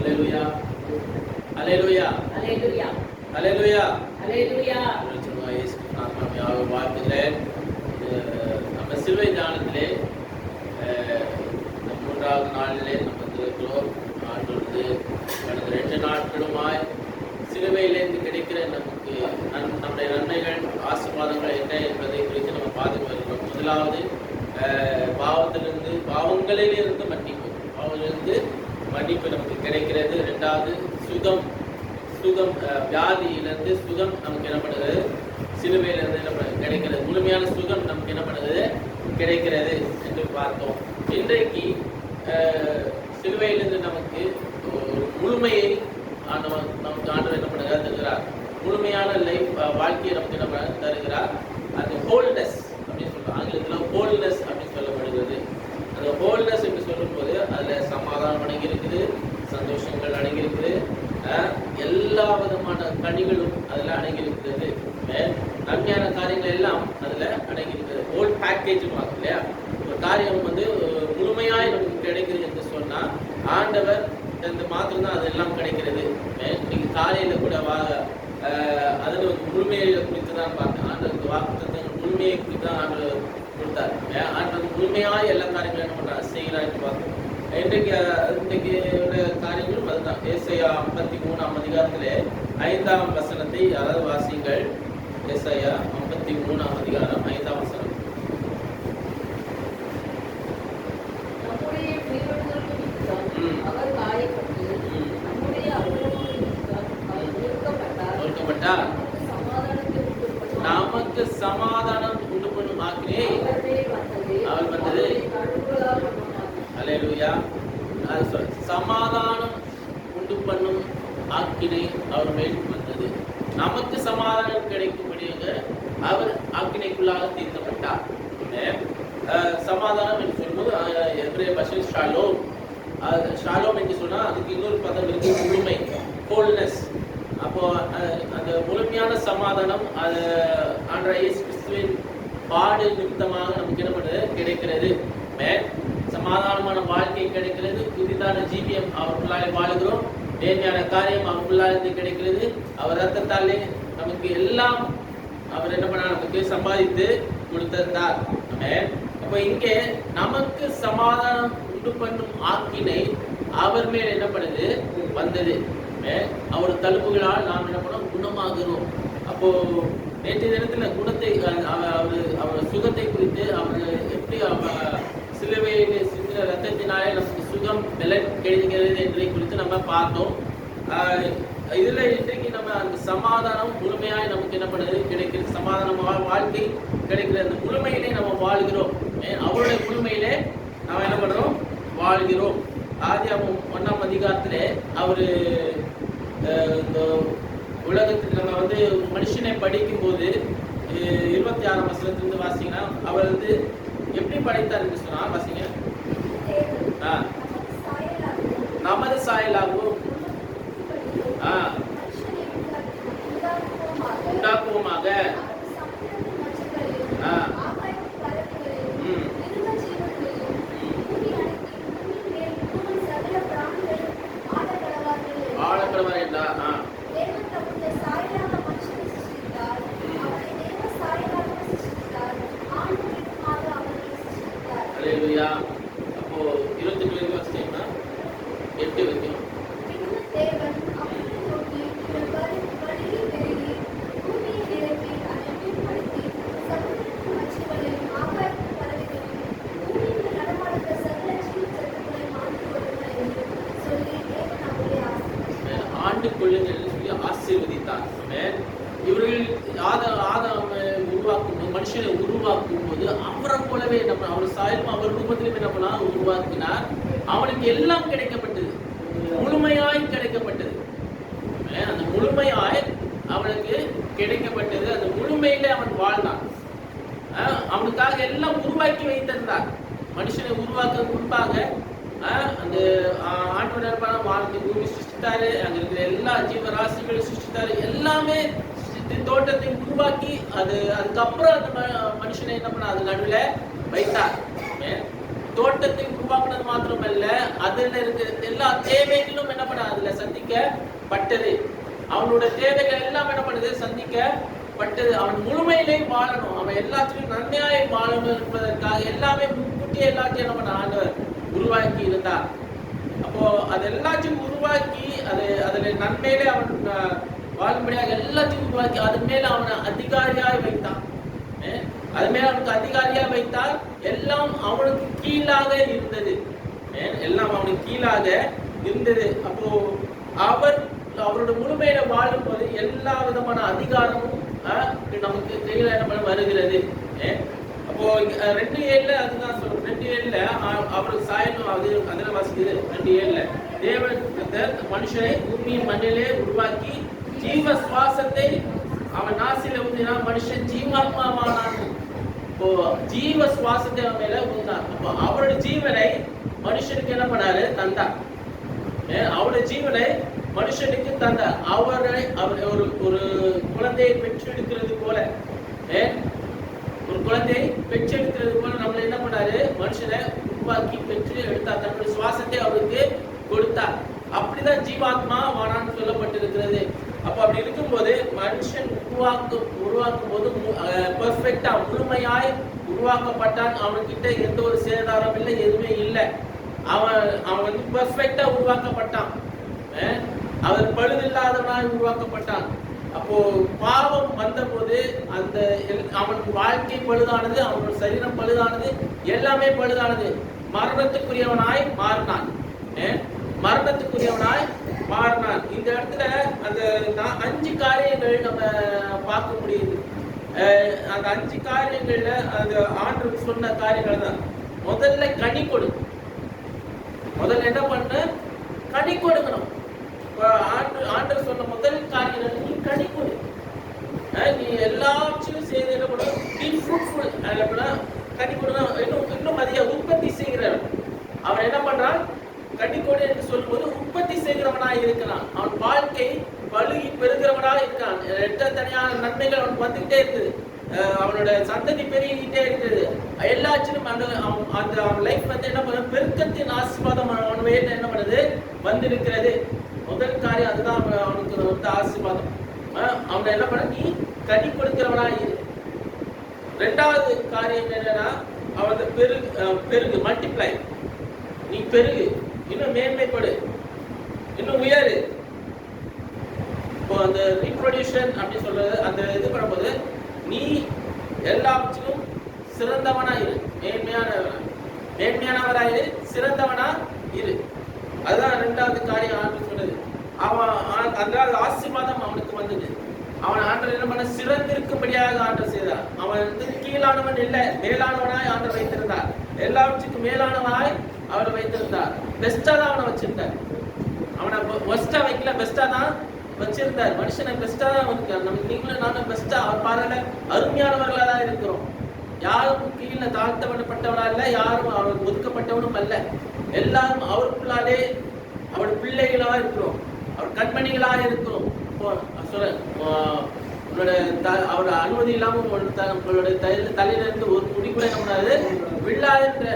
அல்லேலூயா அல்லேலூயா அல்லேலூயா அல்லேலூயா அல்லேலூயா. இயேசு நாமத்தினாலே வாழ்த்துகிறேன். நம்ம சிலுவை தியானத்திலே மூன்றாவது நாளிலே நம்ம இருக்கிறோம். ஆண்டு கடந்த 2 நாட்களுமாய் சிலுவையிலிருந்து கிடைக்கிற நமக்கு நம்முடைய நன்மைகள் ஆசீர்வாதங்கள் என்ன என்பதை குறித்து நம்ம பார்த்துட்டு வருகிறோம். முதலாவது பாவங்களிலிருந்து மன்னிப்பு, பாவங்களிலிருந்து மன்னிப்பு நமக்கு கிடைக்கிறது. 2வது சுகம், வியாதியிலிருந்து சுகம் நமக்கு என்ன பண்ணுகிறது, சிலுவையிலிருந்து நம்ம கிடைக்கிறது. முழுமையான சுகம் நமக்கு என்ன பண்ணுறது, கிடைக்கிறது என்று பார்த்தோம். இன்றைக்கு சிலுவையிலிருந்து நமக்கு முழுமையை நமக்கு ஆண்டவர் என்ன பண்ணுகிறார், தருகிறார். முழுமையான லைஃப் வாழ்க்கையை நமக்கு என்ன தருகிறார். அந்த ஹோல்னஸ் அப்படின்னு சொல்றோம், ஆங்கிலத்தில் ஹோல்னஸ் அப்படின்னு சொல்லப்படுகிறது. அந்த ஹோல்னஸ் என்று சொல்லும்போது அதில் சமாதானம் அடங்கி இருக்குது, சந்தோஷங்கள் அடங்கி இருக்குது, எல்லா விதமான கனிகளும் அதில் அடங்கி இருக்கிறது. நன்மையான காரியங்கள் எல்லாம் அதில் அடங்கி இருக்கிறது. ஹோல் பேக்கேஜ் பார்க்கும் இல்லையா. ஒரு காரியம் முழுமையாய் நமக்கு கிடைக்கிறது என்று சொன்னால் ஆண்டவர் இந்த மாத்திரம் தான் அதெல்லாம் கிடைக்கிறது. இன்னைக்கு காலையில் கூட அதில் முழுமையை குறித்து தான் பார்த்தேன். ஆண்டவருக்கு வாக்குத்தத்தங்கள் முழுமையை குறித்து தான் ஆண்டவர் கொடுத்தார். ஆண்டவர் முழுமையாக எல்லா காரியங்களும் என்ன பண்ணுறாரு, செய்கிறான்னு பார்த்தோம். இன்றைக்கு காரியங்களும் அதுதான். ஏசாயா 53ஆம் அதிகாரத்திலே 5ஆம் வசனத்தை யாராவது வாசிங்கள். ஏசாயா 53ஆம் அதிகாரம் 5ஆம் வசனம். நமக்கு சமாதானம் உண்டு பண்ணும் ஆக்கினை அவர் வந்தது. அல்லேலூயா. சமாதானம் உண்டு பண்ணும் ஆக்கினை அவர் மேல் வந்தது. நமக்கு சமாதானம் கிடைக்கும்படியாக அவர் ஆக்கினைக்குள்ளாக தீர்க்கப்பட்டார். சமாதானம் என்று சொல்லும்போது எபிரேய பாஷையில் ஷாலோம். ஷாலோம் என்று சொன்னால் அதுக்கு இன்னொரு பதம் இருக்கு, முழுமை, ஹோல்னஸ். அப்போ அந்த முழுமையான சமாதானம் அது ஆண்டவர் இயேசு கிறிஸ்துவின் பாடு நிமித்தமாக நமக்கு என்ன பண்ணுறது, கிடைக்கிறது. சமாதானமான வாழ்க்கை கிடைக்கிறது. புதிதான ஜீவியம் அவர்களாலே வாழுகிறோம். நேர்மையான காரியம் அவர்களாலிருந்து கிடைக்கிறது. அவர் ரத்தத்தாலே நமக்கு எல்லாம் அவர் என்ன பண்ணார், நமக்கு சம்பாதித்து கொடுத்திருந்தார். அப்போ இங்கே நமக்கு சமாதானம் உண்டு பண்ணும் ஆக்கினை அவர் மேல் என்ன பண்ணுது, வந்தது. அவர் தழும்புகளால் நாம் என்ன பண்ணோம், குணமாகிறோம். அப்போ நேற்றைய தினத்துல குணத்தை அவர் சுகத்தை குறித்து அவர் எப்படி சிலுவையை சிந்தின ரத்தத்தினாலே நமக்கு சுகம் கிடைக்கிறது என்பதை குறித்து நம்ம பார்த்தோம். இதுல இன்றைக்கு நம்ம அந்த சமாதானம் முழுமையாய் நமக்கு என்ன பண்ணுறது, கிடைக்கிறது. சமாதானமான வாழ்க்கை கிடைக்கிற அந்த முழுமையிலே நம்ம வாழ்கிறோம். அவருடைய முழுமையிலே நம்ம என்ன பண்றோம், வாழ்கிறோம். ஆதியாகமம் 1ஆம் அதிகாரத்திலே அவரு இந்த உலகத்துக்கு நம்ம மனுஷனை படிக்கும் போது 26ஆம் வசனத்திலிருந்து வாசிங்கன்னா அவர் எப்படி படைத்தார் என்று சொன்னா வாசிங்க. நமது சாயலாகவும் உண்டாக்குவோமாக. ஆழக்கடவர் என்றார். அல்லேலூயா. அப்போ 28 வரைக்கும் வாசிச்சீங்கன்னா 8 வரைக்கும். ஆண்டு கொள்ளுங்கள் சொல்லி ஆசீர்வதித்தார். இவர்கள் உருவாக்கும் மனுஷனை உருவாக்கும் போது அவரை போலவே நம்ம அவர் சாயலும் அவர் ரூபத்திலும் என்ன பண்ணா உருவாக்கினார். அவனுக்கு எல்லாம் கிடைக்கப்பட்டது, முழுமையாய் கிடைக்கப்பட்டது. அந்த முழுமையாய் அவனுக்கு கிடைக்கப்பட்டது. அந்த முழுமையிலே அவன் வாழ்ந்தான். அவனுக்காக எல்லாம் உருவாக்கி வைத்திருந்தார். மனுஷனை உருவாக்க முன்பாக அந்த ஆண்டவர் வாழ்க்கை பூமி சிருஷ்டித்தாரு. அங்க இருக்கிற எல்லா ஜீவராசிகளும் சிருஷ்டித்தாரு. எல்லாமே தோட்டத்தை உருவாக்கி அதுக்கப்புறம் அந்த மனுஷனை என்ன பண்ண அது நடுவில் வைத்தார். தோட்டத்தை உருவாக்குனது மாத்திரமல்ல, அதுல இருக்கிற எல்லா தேவைகளும் என்ன பண்ண அதுல சந்திக்கப்பட்டது. அவனோட தேவைகள் எல்லாம் என்ன பண்ணுது சந்திக்கப்பட்டது. அவன் முழுமையிலே வாழணும், அவன் எல்லாத்தையும் நன்மையாய் வாழணும் என்பதற்காக எல்லாமே முன்கூட்டியே எல்லாத்தையும் என்ன பண்ண ஆண்டவர் உருவாக்கி இருந்தார். அப்போ அது எல்லாத்தையும் உருவாக்கி அதுல நன்மையிலே அவன் வாழும்படியாக எல்லாத்தையும் உருவாக்கி அதன் மேல அவனை அதிகாரியாய் வைத்தான். அது மேல அவனுக்கு அதிகாரியா வைத்தால் எல்லாம் அவனுக்கு கீழாக இருந்தது. எல்லாம் அவனுக்கு கீழாக இருந்தது. அப்போ அவரோட முழுமையில வாழும் போது எல்லா விதமான அதிகாரமும் நமக்கு கையில என்ன வருகிறது. அப்போ 2:7 அதுதான் சொல்றோம். 2:7 அவருக்கு சாயலும் அதுல வாசிக்குது. 2:7 தேவன் மனுஷனை பூமியின் மண்ணிலே உருவாக்கி ஜீவ சுவாசத்தை அவன் நாசில ஊதினான், மனுஷன் ஜீவாத்மாவானான். இப்போ ஜீவ சுவாசத்தை அவன் மேல ஊதினான். அப்போ அவருடைய ஜீவனை மனுஷனுக்கு என்ன பண்ணாரு தந்தார். அவருடைய ஜீவனை மனுஷனுக்கு தந்தார். அவர் ஒரு குழந்தையை பெற்றெடுக்கிறது போல, ஒரு குழந்தையை பெற்றெடுக்கிறது போல நம்மள என்ன பண்ணாரு மனுஷனை உருவாக்கி பெற்று எடுத்தார். தன்னுடைய சுவாசத்தை அவருக்கு கொடுத்தார். அப்படிதான் ஜீவாத்மா வானான்னு சொல்லப்பட்டிருக்கிறது. அப்ப அப்படி இருக்கும்போது மனுஷன் உருவாக்கும் போது பெர்ஃபெக்டா முழுமையாய் உருவாக்கப்பட்டான். அவன்கிட்ட எந்த ஒரு சேதாரம் இல்லை, எதுவுமே இல்லை. அவன் வந்து பெர்ஃபெக்டா உருவாக்கப்பட்டான். அவன் பழுதில்லாதவனாய் உருவாக்கப்பட்டான். அப்போ பாவம் வந்த போது அந்த அவன் வாழ்க்கை பழுதானது, அவனோட சரீரம் பழுதானது, எல்லாமே பழுதானது. மரணத்துக்குரியவனாய் மாறினான். மரணத்துக்குரியவனாய் மாறினான். இந்த இடத்துல அந்த 5 காரியங்கள் நம்ம பார்க்க முடியுது. அந்த 5 காரியங்கள்ல அந்த ஆண்டவர் சொன்ன காரியங்கள் தான். முதல்ல கனி கொடு. முதல்ல என்ன பண்ண கனி கொடுக்கணும். ஆண்டவர் சொன்ன முதல் காரியம் நீ கனி கொடு. நீ எல்லாத்தையும் செய்து என்ன பண்ணணும், பீ ஃப்ரூட்ஃபுல். கனி கொடுக்கணும். இன்னும் அதிக உற்பத்தி செய்கிறார். அவன் என்ன பண்றான், கனிக்கொடு என்று சொல்லும்போது உற்பத்தி செய்கிறவனாய் இருக்கிறான். அவன் வாழ்க்கை பழுகி பெறுகிறவனாக இருக்கிறான். தனியான நன்மைகள் அவனுக்கு வந்துகிட்டே இருக்குது. அவனோட சந்ததி பெருகிட்டே இருக்குது. எல்லாச்சிலும் அந்த லைஃப் வந்து என்ன பண்ண பெருக்கத்தின் ஆசீர்வாதம் அவன் மேல என்ன பண்ணுது வந்திருக்கிறது. முதல் காரியம் அதுதான் அவனுக்கு வந்து ஆசீர்வாதம். அவனை என்ன பண்ண நீ கனி கொடுக்கிறவனாய் இரு. 2வது காரியம் என்னன்னா அவன் பெருகு மல்டிப்ளை. நீ பெருகு, இன்னும் மேன்மைப்படு, இன்னும் உயரு. இப்போ அந்த ரீப்ரொடியூஷன் அப்படி சொல்றது அந்த இது பண்ணும்போது நீ எல்லாவற்றிலும் சிறந்தவனா இரு, மேன்மையானவராயிரு, சிறந்தவனா இரு. அதுதான் 2வது காரியம் ஆண்டு சொன்னது. அவன் அந்த ஆசீர்வாதம் அவனுக்கு வந்தது. அவன் ஆண்டவர் என்ன பண்ண சிறந்திருக்கும்படியாக ஆண்டவர் செய்தார். அவன் வந்து கீழானவன் இல்லை, மேலானவனாய் ஆண்டவர் வைத்திருந்தார். எல்லாவற்றுக்கும் மேலானவனாய் அவரை வைத்திருந்தார். பெஸ்டா தான் அவனை வச்சிருந்தார். அவனை பெஸ்டா வைக்கல, பெஸ்டா தான் வச்சிருந்தார். மனுஷனை பெஸ்டா தான் வச்சிருக்காரு. நம்ம நீங்களும் நானும் பெஸ்டா அவர் பார்வையில அருமையானவர்களா தான் இருக்கிறோம். யாரும் கீழே தாழ்த்தப்பட்டவனா இல்லை, யாரும் அவருக்கு ஒதுக்கப்பட்டவனும் அல்ல. எல்லாரும் அவருக்குள்ளாலே அவர் பிள்ளைகளா இருக்கிறோம், அவர் கண்மணிகளா இருக்கிறோம். அவர் அனுமதி இல்லாம உங்களோட தலையில இருந்து ஒரு முடி கூட நம்மளால விழாதுன்ற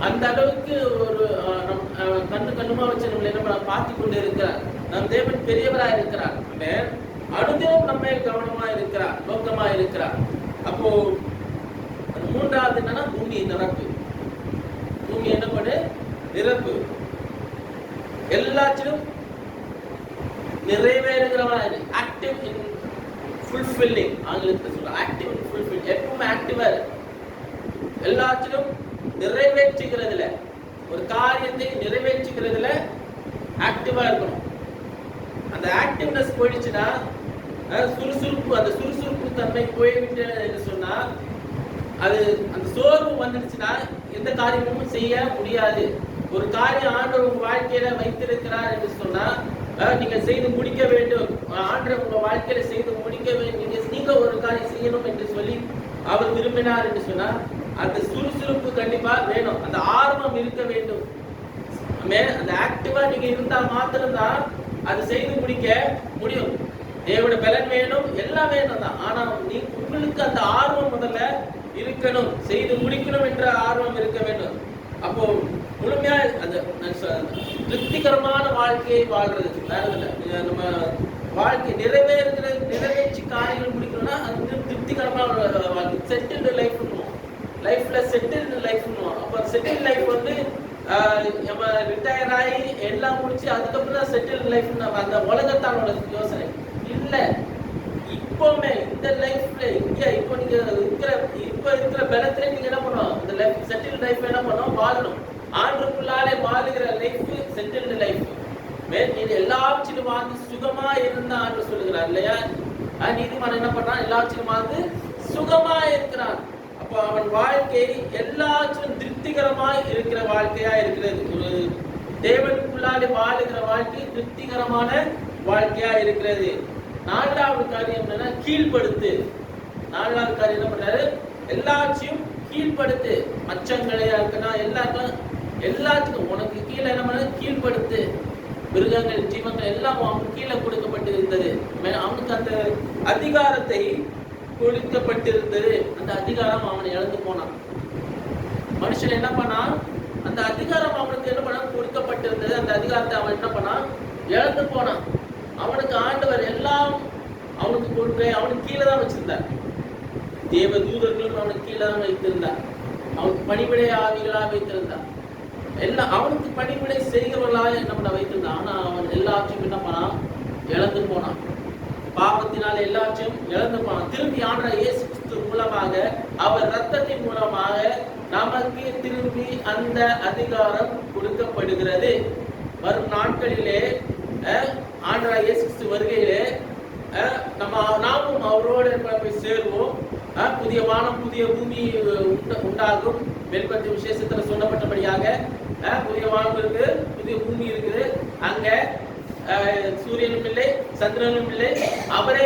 அந்த அளவுக்கு ஒரு கண்ணுமா வச்சு நம்மளை என்ன பார்த்து கொண்டு இருக்கிறார். நம் தேவன் பெரியவரா இருக்கிறார். அனுதினம் நம்ம கவனமா இருக்கிறார், நோக்கமா இருக்கிறார். அப்போ 3வது என்னன்னா பூமி நிரப்பு. பூமி என்ன பண்ணு நிரப்பு. எல்லாத்திலும் நிறைவேறுகிறவனா இரு. ஆக்டிவ் இன் ஃபுல்ஃபில்லிங். ஆங்கிலத்தில் சொல்ற ஆக்டிவ் இன் ஃபுல்ஃபில். எப்பவுமே ஆக்டிவா இரு. எல்லாத்திலும் நிறைவேற்றுகிறதுல, ஒரு காரியத்தை நிறைவேற்றுகிறதுல ஆக்டிவா இருக்கணும். அந்த ஆக்டிவ்னஸ் போயிடுச்சுன்னா சுறுசுறுப்பு, அந்த சுறுசுறுப்பு தன்மை போய்விட்டு என்று சொன்னா அது அந்த சோர்வு வந்துடுச்சுன்னா எந்த காரியமும் செய்ய முடியாது. ஒரு காரியம் ஆண்டவர் உங்க வாழ்க்கையில வைத்திருக்கிறார் என்று சொன்னா நீங்க செய்து முடிக்க வேண்டும். ஆண்டவர் உங்க வாழ்க்கையில செய்து முடிக்க வேண்டும். நீங்க ஒரு காரியம் செய்யணும் என்று சொல்லி அவர் விரும்பினார் என்று சொன்னா அந்த சுறுசுறுப்பு கண்டிப்பா வேணும், அந்த ஆர்வம் இருக்க வேண்டும். அந்த ஆக்டிவா நீங்க இருந்தா மாத்திரம்தான் அது செய்து முடிக்க முடியும். தேவனுடைய பலன் வேணும், எல்லாம் வேணும் தான். ஆனா உங்களுக்கு அந்த ஆர்வம் முதல்ல இருக்கணும், செய்து முடிக்கணும் என்ற ஆர்வம் இருக்க வேண்டும். அப்போ முழுமையா அந்த திருப்திகரமான வாழ்க்கையை வாழ்றது வேற இல்லை. நம்ம வாழ்க்கை நிறைவேற்றி காரியங்கள் முடிக்கணும்னா அது திருப்திகரமான வாழ்க்கை, செட்டில்டு லைஃப், லைஃப்ல செட்டில்டு லைஃப். அப்போ செட்டில் லைஃப் வந்து நம்ம ரிட்டையர் ஆகி எல்லாம் முடிச்சு அதுக்கப்புறம் தான் செட்டில் லைஃப். அந்த உலகத்தானோட யோசனை இல்லை. இப்போமே இந்த லைஃப்ல இங்க இப்போ நீங்க இருக்கிற பலத்துல நீங்க என்ன பண்ணணும், இந்த லைஃப் செட்டில் லைஃப் என்ன பண்ணணும், வாழணும். ஆண்டுக்குள்ளாலே வாழுகிற லைஃப் செட்டில்டு லைஃப். நீங்க எல்லாவற்றிலும் வாழ்ந்து சுகமா இருந்தா ஆண்டு சொல்லுகிறார் இல்லையா? நீதிமான் என்ன பண்றான், எல்லாவற்றிலும் வாழ்ந்து சுகமா இருக்கிறான். அப்போ அவன் வாழ்க்கை எல்லாவற்றிலும் திருப்திகரமாய் இருக்கிற வாழ்க்கையா இருக்கிறது. ஒரு தேவனுக்குள்ளாலே வாழுகிற வாழ்க்கை திருப்திகரமான வாழ்க்கையா இருக்கிறது. நான்காவது காரியம் என்னன்னா கீழ்படுத்து. நான்காவது காரியம் என்ன பண்றாரு, எல்லாத்தையும் கீழ்படுத்து. மச்சங்களையா இருக்குன்னா எல்லாத்துக்கும் உனக்கு கீழே என்ன பண்ண, கீழ்படுத்து. மிருகங்கள், ஜீவங்கள் எல்லாம் அவனுக்கு கீழே கொடுக்கப்பட்டிருந்தது. அவனுக்கு அந்த அதிகாரத்தை கொடுக்கப்பட்டிருந்தது. அந்த அதிகாரம் அவனை இழந்து போனான். மனுஷன் என்ன பண்ணான், அந்த அதிகாரம் அவனுக்கு என்ன பண்ண கொடுக்கப்பட்டிருந்தது. அந்த அதிகாரத்தை அவன் என்ன பண்ணான், இழந்து போனான். அவனுக்கு ஆண்டவர் எல்லாம் அவனுக்கு கொடுக்க அவனுக்கு கீழே தான் வச்சிருந்தார். தேவ தூதர்களும் அவனுக்கு கீழே தான் வைத்திருந்தார். அவனுக்கு பணிவிடை ஆவிகளாக வைத்திருந்தார். எல்லாம் அவனுக்கு பணிவிடை செய்கிறவர்களாக என்ன பண்ண வைத்திருந்தான். ஆனா அவன் எல்லாத்தையும் என்ன பண்ணான், இழந்து போனான். பாவத்தினால் எல்லாத்தையும் இழந்து போனான். திரும்பி ஆண்டவர் இயேசு கிறிஸ்து மூலமாக, அவர் ரத்தத்தின் மூலமாக நமக்கு திரும்பி அந்த அதிகாரம் கொடுக்கப்படுகிறது. வரும் நாட்களிலே ஆண்டவர் இயேசு கிறிஸ்து வருகையிலே நாமும் அவரோடு போய் சேருவோம். புதிய வானம் புதிய பூமி உண்டாகும். வெளிப்பட்ட விசேஷத்துல சொல்லப்பட்டபடியாக புதிய வானம் இருக்கு, புதிய பூமி இருக்குது. அங்க சூரியனும் இல்லை, சந்திரனும் இல்லை. அவரே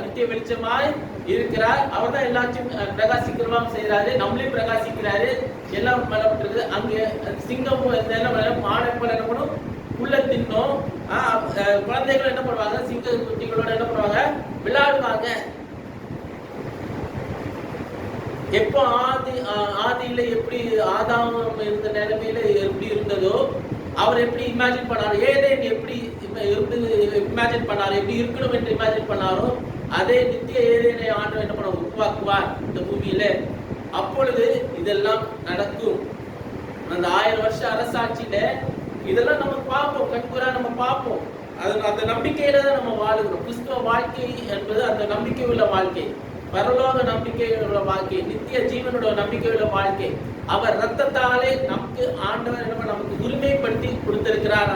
நித்திய வெளிச்சமாய் இருக்கிறார். அவர் தான் எல்லாத்தையும் பிரகாசிக்கிறவா செய்யறாரு. நம்மளையும் பிரகாசிக்கிறாரு. எல்லாம் பண்ணப்பட்டிருக்கு. அங்கே சிங்கமும் மாடை போல என்ன பண்ணும், உள்ள தின்னும். குழந்தைகள் என்ன பண்ணுவாங்க, சிங்க குட்டிகளோட என்ன பண்ணுவாங்க, விளையாடுவாங்க. எப்போ ஆதியில எப்படி ஆதாம் இருந்த நிலைமையில எப்படி இருந்ததோ, அவர் எப்படி இமேஜின் பண்ணாரோ, ஏதேன் எப்படி இமேஜின் பண்ணாரோ, எப்படி இருக்கணும் என்று இமேஜின் பண்ணாரோ, அதே நித்திய ஏதேனை ஆண்டவர் என்ன பண்ண உருவாக்குவார் இந்த பூமியில. அப்பொழுது இதெல்லாம் நடக்கும். அந்த 1000 வருஷ அரசாட்சியில இதெல்லாம் நம்ம பார்ப்போம், கண்கூரா நம்ம பார்ப்போம். அந்த நம்பிக்கையில தான் நம்ம வாழுகிறோம். கிறிஸ்துவ வாழ்க்கை என்பது அந்த நம்பிக்கை உள்ள வாழ்க்கை, பரலோக நம்பிக்கையுள்ள வாழ்க்கை, நித்திய ஜீவனோட நம்பிக்கையுள்ள வாழ்க்கை. அவர் ரத்தத்தாலே நமக்கு ஆண்டவர் என்ன நமக்கு உரிமைப்படுத்தி கொடுத்திருக்கிறார்.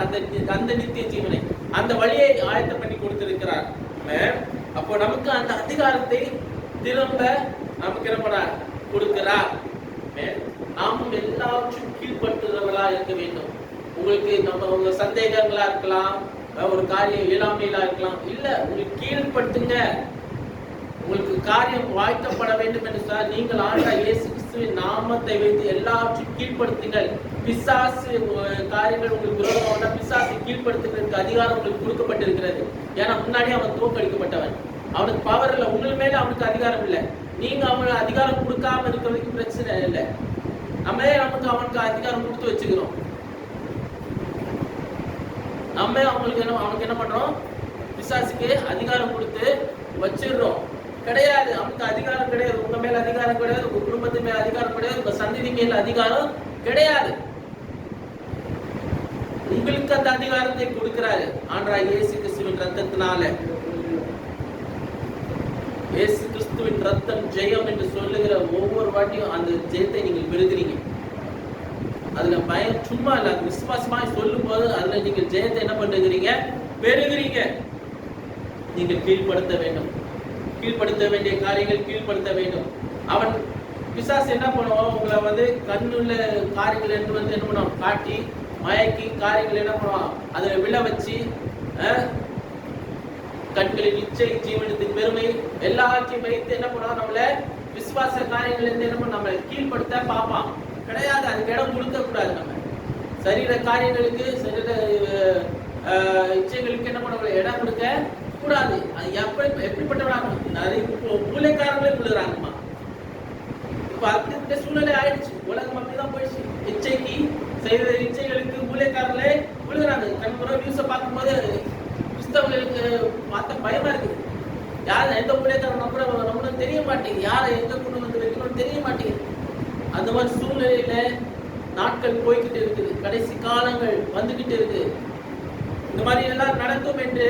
அந்த நித்திய ஜீவனை, அந்த வழியை ஆயத்தம் பண்ணி கொடுத்திருக்கிறார். அப்போ நமக்கு அந்த அதிகாரத்தை திரும்ப நமக்கு என்ன கொடுக்கிறார். நாமும் எல்லாவற்றும் கீழ்படுத்துகிறவர்களா இருக்க வேண்டும். உங்களுக்கு உங்க சந்தேகங்களா இருக்கலாம், ஒரு காரியம் இயலாமையிலா இருக்கலாம். இல்ல, உங்களுக்கு கீழ்படுத்துங்க. உங்களுக்கு காரியம் வாய்க்கப்பட வேண்டும் என்று சொன்னால் நீங்கள் ஆண்டவர் இயேசு கிறிஸ்துவின் நாமத்தை வைத்து எல்லாவற்றையும் கீழ்படுத்துங்கள். பிசாசு காரியங்கள் உங்களுக்கு விரோதமாக பிசாசை கீழ்படுத்துகிறதுக்கு அதிகாரம் உங்களுக்கு கொடுக்கப்பட்டிருக்கிறது. ஏன்னா முன்னாடி அவன் தோற்கடிக்கப்பட்டவன், அவனுக்கு பவர் இல்லை. உங்கள் மேல அவனுக்கு அதிகாரம் இல்லை. நீங்க அவனுக்கு அதிகாரம் கொடுக்காம இருக்கிறதுக்கு பிரச்சனை இல்லை. நம்மளே அவனுக்கு அதிகாரம் கொடுத்து வச்சுக்கிறோம். நம்ம அவனுக்கு என்ன பண்றோம், பிசாசுக்கு அதிகாரம் கொடுத்து வச்சிடுறோம். கிடையாது, அவனுக்கு அதிகாரம் கிடையாது. உங்க மேல அதிகாரம் கிடையாது, உங்க குடும்பத்து மேல அதிகாரம் கிடையாது, உங்க சந்ததி மேல அதிகாரம் கிடையாது. உங்களுக்கு அந்த அதிகாரத்தை கொடுக்கிறாரு ஆண்டவர் இயேசு கிறிஸ்துவின் ரத்தத்தினால. இயேசு கிறிஸ்துவின் ரத்தம் ஜெயம் என்று சொல்லுகிற ஒவ்வொரு வாட்டியும் அந்த ஜெயத்தை நீங்கள் பெறுகிறீங்க. அதுல பயம் சும்மா இல்ல, விசுவாசமாய் சொல்லும் போது அதுல நீங்கள் ஜெயத்தை என்ன பண்ணுகிறீங்க, பெறுகிறீங்க. நீங்கள் கீழ்படுத்த வேண்டும். கீழ்படுத்த வேண்டிய காரியங்கள் கீழ்படுத்த வேண்டும். அவன் பிசாசு என்ன பண்ணுவான், உங்களை கண்ணுள்ள காரியங்கள் என்ன பண்ணுவான், காட்டி மயக்கி காரியங்கள் என்ன பண்ணுவான், அதுல விழ வச்சு கண்களின் இச்சை, ஜீவனத்தின் பெருமை எல்லாத்தையும் வைத்து என்ன பண்ணுவான், நம்மள விசுவாச காரியங்கள் இருந்து என்ன பண்ண நம்மளை கீழ்படுத்த பார்ப்பான். கிடையாது, அதுக்கு இடம் கொடுக்க கூடாது. நம்ம சரீர காரியங்களுக்கு, சரீர இச்சைகளுக்கு என்ன பண்ண இடம் கொடுக்க கூடாது. அது எப்படிப்பட்டவனாக நிறைய மூளைக்காரங்களே விழுறாங்கம்மா. இப்ப அப்படிப்பட்ட சூழ்நிலை ஆயிடுச்சு. உலகம் அப்படிதான் போயிடுச்சு. இச்சைக்கு செய்த இச்சைகளுக்கு ஊழியக்காரர்களே விழுகிறாங்க. கண்முறை நியூஸை பார்க்கும்போது கிறிஸ்தவர்களுக்கு பார்த்த பயமா இருக்குது. யார் எந்த ஊழியக்காரன் நம்மளும் தெரிய மாட்டேங்குது, யாரை எங்க கொண்டு வந்து வைக்கணும்னு தெரிய மாட்டேங்குது. அந்த மாதிரி சூழ்நிலையில நாட்கள் போய்கிட்டு இருக்குது, கடைசி காலங்கள் வந்துகிட்டு இருக்கு. இந்த மாதிரி எல்லாம் நடக்கும் என்று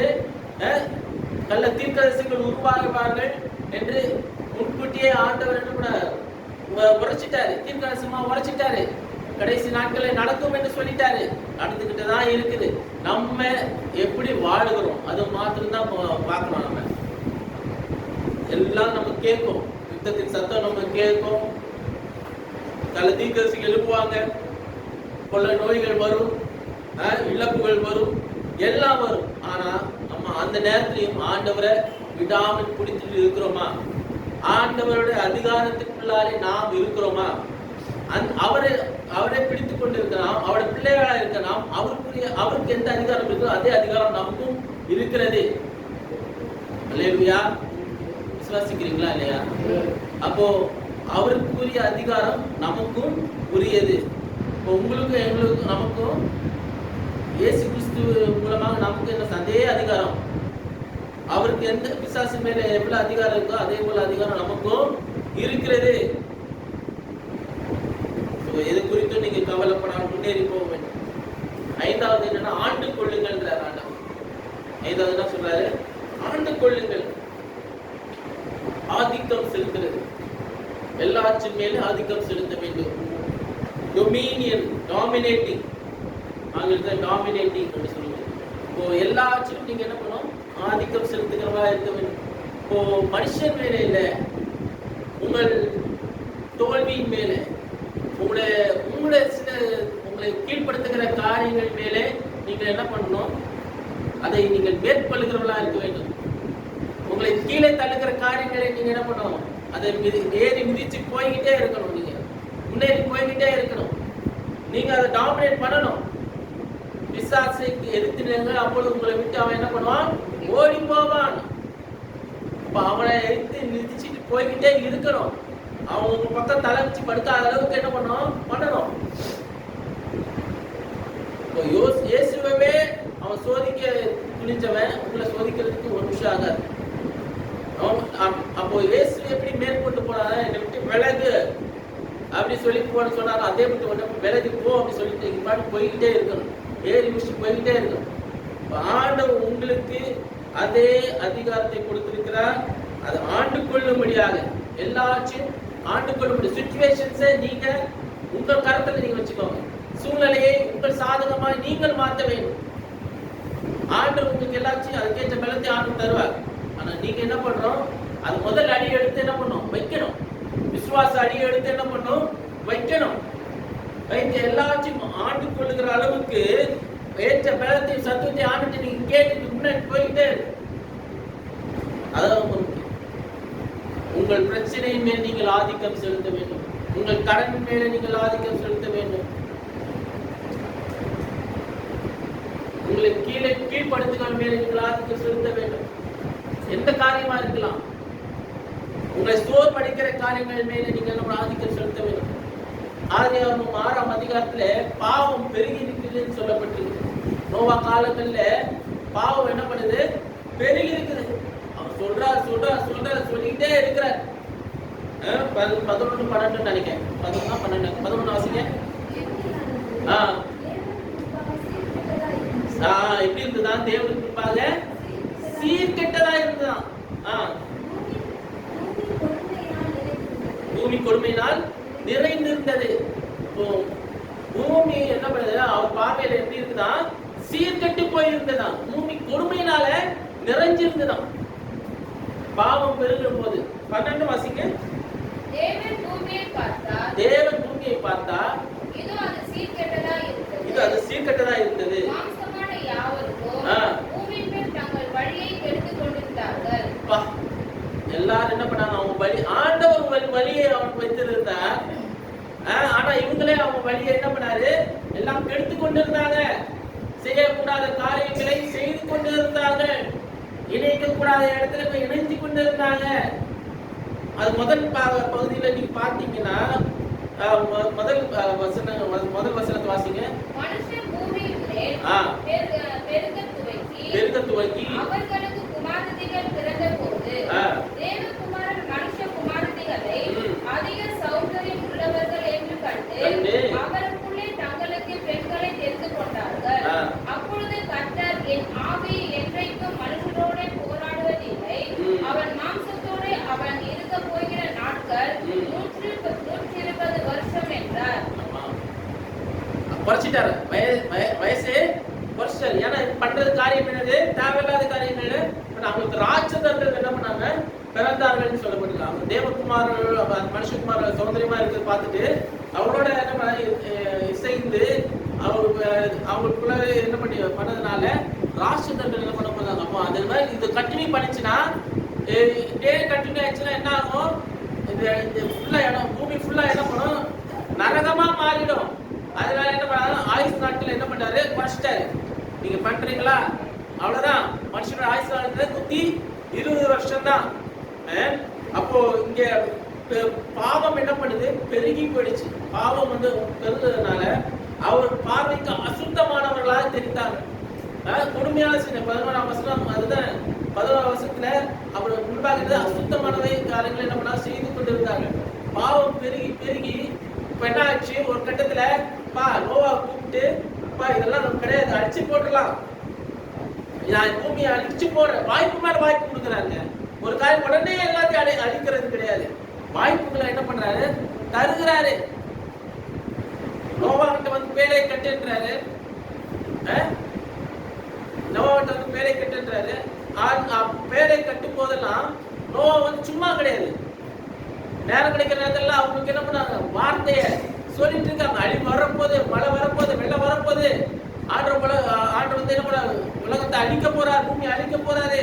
கள்ள தீர்க்கதரிசிகள் உருவாகுவார்கள் என்று முன்கூட்டியே ஆண்டவர் என்ன கூட உரைச்சிட்டாரு, தீர்க்கதரிசனமா உரைச்சிட்டாரு. கடைசி நாட்களில் நடக்கும் என்று சொல்லிட்டாரு. நடந்துகிட்டு தான் இருக்குது. நம்ம எப்படி வாழுகிறோம் அது மாத்திரம் தான் பார்க்கணும். நம்ம எல்லாம் நம்ம கேட்கும், யுத்தத்தின் சத்தம் நம்ம கேட்கும், கள்ள தீர்க்கதரிசிகள் எழுப்புவாங்க, கொள்ள நோய்கள் வரும், இழப்புகள் வரும், எல்லாம் வரும். ஆனா நம்ம அந்த நேரத்திலையும் ஆண்டவரை விடாமல் பிடித்துட்டு இருக்கிறோமா? ஆண்டவருடைய அதிகாரத்துக்குள்ளாலே நாம் இருக்கிறோமா? அவரை பிடித்துக் கொண்டு இருக்கிறோம், அவருடைய பிள்ளைகளா இருக்கிறோம். அவருக்கு எந்த அதிகாரம் இருக்கோ அதே அதிகாரம் நமக்கும் இருக்கிறது. அல்லேலூயா. விசுவாசிக்கிறீங்களா இல்லையா? அப்போ அவருக்குரிய அதிகாரம் நமக்கும் உரியது. இப்போ உங்களுக்கும் எங்களுக்கும் நமக்கும் இயேசு கிறிஸ்து மூலமாக நமக்கு என்ன அதே அதிகாரம். அவருக்கு எந்த பிசாசு மேல எவ்வளவு அதிகாரம் இருக்கோ அதே போல அதிகாரம் நமக்கும் இருக்கிறது. எது குறித்தும் நீங்க கவலைப்படாமல் முன்னேறி போக வேண்டும். ஐந்தாவது என்னன்னா ஆண்டு கொள்ளுங்கள்ன்றார் ஆண்டவர். ஐந்தாவது என்ன சொல்றாரு? ஆண்டு கொள்ளுங்கள். ஆதிக்கம் செலுத்துறது, எல்லாற்றின் மேல ஆதிக்கம் செலுத்த வேண்டும். டொமினியன், டாமினேட்டிங், ஆங்கிலத்தில் டாமினேட்டிங் என்று சொல்லுவாங்க. இப்போ எல்லாற்றிலும் நீங்க என்ன பண்ணணும்? ஆதிக்கம் செலுத்துகிறவா இருக்க வேண்டும். இப்போ மனுஷன் மேல இல்லை, உங்கள் தோல்வியின் மேல, உங்களை கீழ்படுத்துகிற காரியங்கள் மேலே நீங்கள் என்ன பண்ணணும்? அதை நீங்கள் மேற்கொள்ளுகிறவர்களா இருக்க வேண்டும். உங்களை கீழே தள்ளுகிற காரியங்களை நீங்க என்ன பண்ணணும்? அதை ஏறி மிதிச்சு போய்கிட்டே இருக்கணும். நீங்க முன்னேறி போய்கிட்டே இருக்கணும். நீங்க அதை டாமினேட் பண்ணணும். பிசாசுக்கு எதிர்த்து அப்பொழுது உங்களை விட்டு அவன் என்ன பண்ணுவான்? ஓடி போவான். அப்ப அவனை எதிர்த்து மிதிச்சுட்டு போய்கிட்டே இருக்கணும். அவன் உங்க பக்கம் தலை வச்சு படுக்காத அளவுக்கு என்ன பண்ணணும். இயேசுவே அவன் சோதிக்க துணிஞ்சவன், உங்களை சோதிக்கிறதுக்கு ஒரு நிமிஷம் ஆகாது. அப்போ இயேசு எப்படி மேற்கொண்டு போனாங்க? என்னை விட்டு விலகு அப்படி சொல்லி போன சொன்னாங்க. அதே மட்டும் விலகி போ அப்படி சொல்லிட்டு போய்கிட்டே இருக்கணும். ஏறி முடிச்சு போய்கிட்டே இருக்கணும். ஆண்டவர் உங்களுக்கு அதே அதிகாரத்தை கொடுத்திருக்கிறார். அதை ஆண்டு கொள்ளும்படியாக எல்லாத்தையும் ஆண்டு கொள்ளும்படி சிச்சுவேஷன்ஸை நீங்க உங்கள் கருத்துல நீங்க வச்சுக்கோங்க. சூழ்நிலையை உங்கள் சாதகமாக நீங்கள் மாற்ற வேண்டும். ஆண்டவர் உங்களுக்கு எல்லாத்தையும் அதுக்கேற்ற பலத்தை ஆண்டு தருவார். ஆனா நீங்க என்ன பண்றோம்? அது முதல் அடி எடுத்து என்ன பண்ணும்? வைக்கணும். விசுவாச அடி எடுத்து என்ன பண்ணும்? வைக்கணும். வைத்து எல்லாத்தையும் ஆண்டு கொள்ளுகிற அளவுக்கு ஏற்ற பலத்தையும் சத்துவத்தை ஆண்டு நீங்க கேட்டு முன்னாடி போய்கிட்டே இருக்கு. அதான் உங்கள் பிரச்சனையின் மேல் நீங்கள் ஆதிக்கம் செலுத்த வேண்டும். உங்கள் கடன் மேல நீங்கள் ஆதிக்கம் செலுத்த வேண்டும். உங்களை கீழ்படுத்துகிற மேல நீங்கள் ஆதிக்கம் செலுத்த வேண்டும். எந்த காரியமா இருக்கலாம், உங்களை ஸ்டோர் படிக்கிற காரியங்கள் மேல நீங்க நம்ம ஆதிக்கம் செலுத்த வேண்டும். ஆதியாகமம் 6ஆம் அதிகாரத்துல பாவம் பெருகி இருக்குதுன்னு சொல்லப்பட்டிருக்கு. நோவா காலங்கள்ல பாவம் என்ன பண்ணுது? பெருகி இருக்குது. அவர் சொல்லிக்கிட்டே இருக்கிறார். 11-12 நினைக்கிறேன். 11 வாசிங்க. எப்படி இருந்துதான்? தேவனுக்கு முன்பாக சீர்கெட்டதா இருந்துதான். பூமி கொடுமையினால் நிறைந்திருந்தது. பூமி என்ன பண்ணுது? அவர் பார்வையில எப்படி இருக்குதான்? சீர்கெட்டு போயிருந்ததான். பூமி கொடுமையினால நிறைஞ்சிருந்ததான். பாவம் பெருகிற போது 12 வாசிங்க. தேவன் பூமியை பார்த்தார். இது அது சீர்கெட்டதா இருந்தது. மாம்சமான யாவருக்கும் பூமியின் மேல் தங்கள் வழியை கெடுத்துக் கொண்டிருந்தார்கள். எல்லாரும் என்ன பண்ணாங்க? அவங்க வழி, ஆண்டவர் வழியை அவனுக்கு வைத்திருந்தார். ஆனா இவங்களே அவங்க வழியை என்ன பண்ணாரு? எல்லாம் கெடுத்து கொண்டிருந்தாங்க. செய்யக்கூடாத காரியங்களை செய்து கொண்டிருந்தாங்க. இணைக்க கூடாத இடத்துல போய் இணைந்து கொண்டிருந்தாங்க. அது முதல் பகுதியில நீங்க பார்த்தீங்கன்னா முதல் வசனத்தை வாசிங்க. மனுஷன் பூமியின் மேல் பெருகத் துவக்கி அவர்களுக்கு குமாரத்திகள் பிறந்தபோது தேவகுமாரன் மனுஷகுமாரத்திகளை அதிக சௌந்தரியம் உள்ளவர்கள் என்று கண்டு அவருக்குள்ளே தங்களுக்கு பெண்களை தெரிந்து கொண்டார்கள். அப்பொழுது கர்த்தர், என் ஆவி என்றைக்கும் மனுஷனோட போராடுவதில்லை, அவன் மாம்சத்தோட அவன் இருக்க போகிற நாட்கள் 120 வருஷம் என்றார். குறைச்சிட்டாரு, வயசே குறைச்சிட்டாரு. ஏன்னா பண்றது காரியம் என்னது? தேவையில்லாத காரியம் என்னது? அவங்களுக்கு ராட்சதர்கள் என்ன பண்ணாங்க? பிறந்தார்கள் சொல்லப்படுது. அவங்க தேவகுமார் மனுஷகுமார் சௌந்தரியமா இருக்கிறத பார்த்துட்டு அவங்களோட என்ன இசைந்து அவங்களுக்குள்ள என்ன பண்ணதுனால ராட்சதர்கள் என்ன பண்ண போறாங்க. அப்போ அது மாதிரி இது கண்டினியூ பண்ணிச்சுன்னா, டே கண்டினியூ ஆயிடுச்சுன்னா என்ன ஆகும்? இந்த ஃபுல்லா இடம், பூமி ஃபுல்லா என்ன பண்ணும்? நரகமா மாறிடும். அதனால என்ன பண்ணாங்க? ஆயுஷ் நாட்கள் என்ன பண்ணாரு? குறைச்சிட்டாரு. நீங்க பண்றீங்களா? அவ்வளவுதான். மனுஷனோட ஆயுஷ் நாட்கள் 120 வருஷம் தான். அப்போ இங்க பாவம் என்ன பண்ணுது? பெருகி போயிடுச்சு. பாவம் வந்து பெருகிறதுனால அவர் பார்வைக்கு அசுத்தமானவர்களாக தெரிந்தாங்க. கொடுமையான சின்ன 11ஆம் வசனம், அதுதான் 11ஆம் வருஷத்துல அவர் முன்பாக அசுத்தமானவை காரியங்களை என்ன பண்ணா செய்து கொண்டிருந்தாங்க. பாவம் பெருகி பெருகி இப்ப என்ன ஆச்சு? ஒரு கட்டத்துல நோவா கூப்பிட்டு, இதெல்லாம் நம்ம கிடையாது, அடிச்சு போட்டுடலாம், நான் பூமியை அழிச்சு போடுறேன், வாய்ப்பு மேல வாய்ப்பு கொடுக்குறாங்க. ஒரு காரியம் உடனே எல்லாத்தையும் அழிக்கிறது கிடையாது. வாய்ப்புகளை என்ன பண்றாரு? தருகிறாரு. நோவா கிட்ட வந்து பேரை கட்டுன்றாரு. நோவா கிட்ட வந்து பேரை கட்டுன்றாரு. பேரை கட்டும் போதெல்லாம் நோவா வந்து சும்மா கிடையாது. நேரம் கிடைக்கிற நேரத்துல அவங்களுக்கு என்ன பண்ணாங்க? வார்த்தைய சொல்லிட்டு இருக்காங்க. அழிவு வரப்போது, மழை வரப்போது, வெள்ளம் வரப்போது, ஆண்டு வந்து என்ன பண்ண உலகத்தை அழிக்க போறாரு, பூமி அழிக்க போறாரு.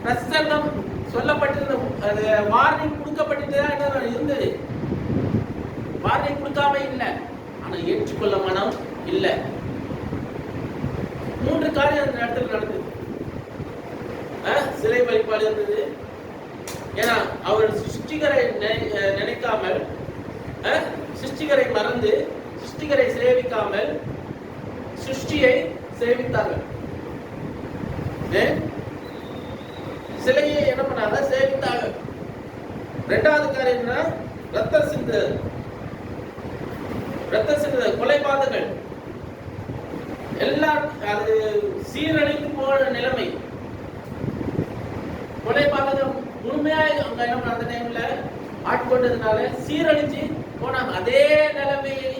பிரசன்னம் சொல்லப்பட்டிருந்த, அது வார்னிங் கொடுக்கப்பட்டு இருந்தது. வார்னிங் கொடுக்காம இல்லை, ஆனா ஏற்றுக்கொள்ள மனம் இல்லை. 3 காரியம் அந்த இடத்துல நடந்தது. சிலை வழிபாடு இருந்தது. ஏன்னா அவர் சிருஷ்டிகரை நினைக்காமல், சிருஷ்டிகரை மறந்து, சிருஷ்டிகரை சேவிக்காமல் சிருஷ்டியை சேவித்தார்கள். சிலையை என்ன பண்ணாங்க? சேவித்தார்கள். 2வது காரியம் என்ன? ரத்தம் சிந்துதல், கொலைபாதகங்கள் எல்லாம் அது சீரழிந்து போன நிலைமை. கொலைபாதகம் முழுமையாக அவங்க என்ன பண்ண அந்த டைம்ல ஆட்கொண்டதுனால சீரழிஞ்சு போனாங்க. அதே நிலைமையை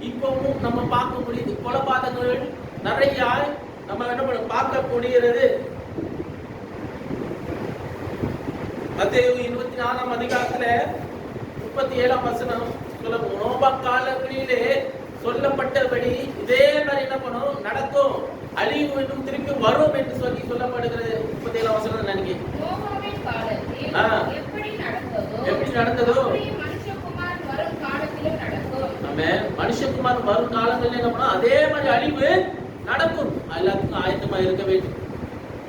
இப்பவும் நம்ம பார்க்க முடியுது. கொலைபாதகங்கள் நிறைய நம்ம என்ன பண்ண பார்க்க முடிகிறது. மத்தேயு 24ஆம் அதிகாரத்துல 37ஆம் வசனம் சொல்ல, நோபா காலங்களிலே சொல்லப்பட்டபடி இதே மாதிரி என்ன பண்ணும்? நடக்கும், அழிவு இன்னும் திருப்பி வரும் என்று சொல்லப்படுகிறது. 37ஆம் வசனம் நினைக்கிறேன். எப்படி நடந்ததோ மனுஷகுமார் வரும் காலங்களில் என்ன பண்ணா அதே மாதிரி அழிவு நடக்கும். எல்லாத்துக்கும் ஆயத்தமா இருக்க வேண்டும்.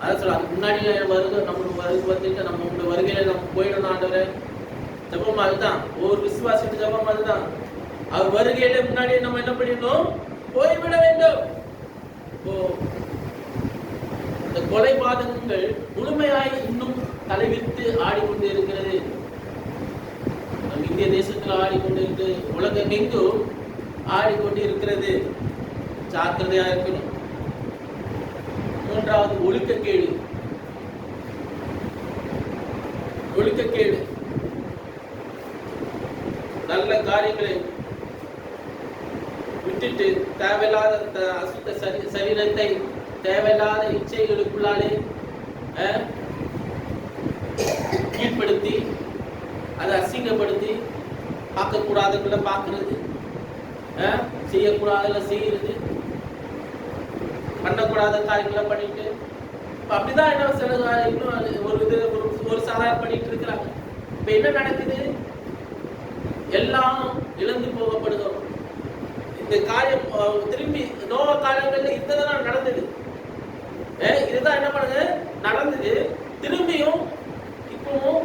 அதான் சொல்ல, அதுக்கு முன்னாடி வருகை, நம்மளுக்கு வந்துட்டு நம்ம வருகையில நம்ம போயிடணும். ஆண்டவரே, ஜபம் அதுதான், ஒவ்வொரு விசுவாசிக்கு ஜபம் அதுதான். அவர் வருகையில முன்னாடி நம்ம என்ன பண்ணிடணும்? போய்விட வேண்டும். இந்த கொலைபாதகங்கள் முழுமையாய் இன்னும் தலைவிட்டு ஆடிக்கொண்டு இருக்கிறது. நம் இந்திய தேசத்தில் ஆடிக்கொண்டு, உலகம் எங்கும் ஆடிக்கொண்டு இருக்கிறது. ஜாக்கிரதையா இருக்கணும். 3வது ஒழுக்கக்கேடு. நல்ல காரியங்களை விட்டுட்டு தேவையில்லாத அசுத்த சரீரத்தை தேவையில்லாத இச்சைகளுக்குள்ளாலே கீழ்படுத்தி, அதை அசிங்கப்படுத்தி, பார்க்கக்கூடாதுக்குள்ள பார்க்கறது, செய்யக்கூடாதுல செய்யறது, பண்ணக்கூடாத காரியங்களை பண்ணிட்டு அப்படிதான் என்ன சில இன்னும் ஒரு சாரார் பண்ணிட்டு இருக்கிறாங்க. இப்ப என்ன நடக்குது? எல்லாம் இழந்து போகப்படுகிறோம். இந்த காரியம் திரும்பி நோவா காலங்கள்ல இதுதான் நடந்தது. இதுதான் என்ன பண்ணுது? நடந்தது. திரும்பியும் இப்பவும்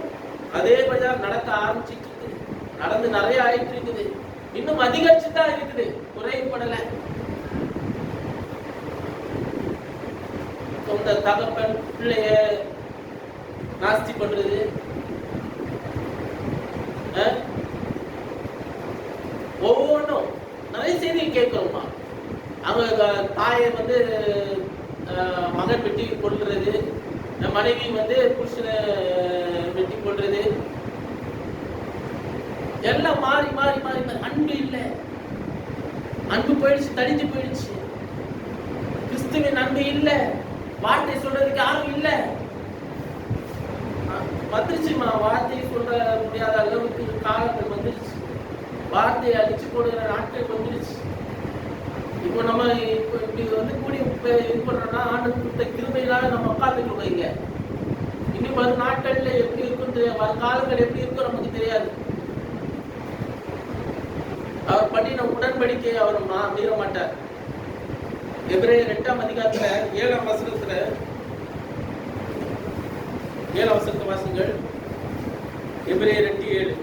அதே மாதிரிதான் நடக்க ஆரம்பிச்சிட்டு இருக்குது. நடந்து நிறைய ஆயிட்டு இருக்குது. இன்னும் அதிகரிச்சு தான் இருக்குது, குறைபடல. சொந்த தகப்பன் பிள்ளைய நாஸ்தி பண்றது, ஒவ்வொன்றும் நிறைய செய்தி கேட்கிறோமா. அவங்க தாயை வந்து மகன் வெட்டி கொள்றது, மனைவி வந்து புருஷனை வெட்டி கொள்றது, எல்லாம் மாறி மாறி மாறி அன்பு இல்லை. அன்பு போயிடுச்சு, தடிஞ்சு போயிடுச்சு. கிறிஸ்துவின் அன்பு இல்லை. வார்த்தை சொல்றதுக்கு யாரும் இல்லை. வந்துருச்சுமா, வார்த்தை சொல்ற முடியாத அளவுக்கு காலங்கள் வந்துருச்சு. வார்த்தையை அடிச்சு போடுகிற நாட்கள் வந்துருச்சு. இப்போ நம்ம இப்படி வந்து கூடி இது பண்றோம்னா ஆண்டு கொடுத்த கிருபையினால நம்ம உட்கார்ந்துட்டு இங்க. இன்னும் வரும் நாட்கள்ல எப்படி இருக்கும் தெரியாது, வரும் காலங்கள் எப்படி இருக்கும் நமக்கு தெரியாது. அவர் பண்ணின உடன்படிக்கையை அவர் மீற மாட்டார். எபிரேயர் 8ஆம் அதிகாரத்துல 7ஆம் வசனத்துல 7ஆம் வசனத்தை வாசிங்கள். எபிரேயர் 8:7.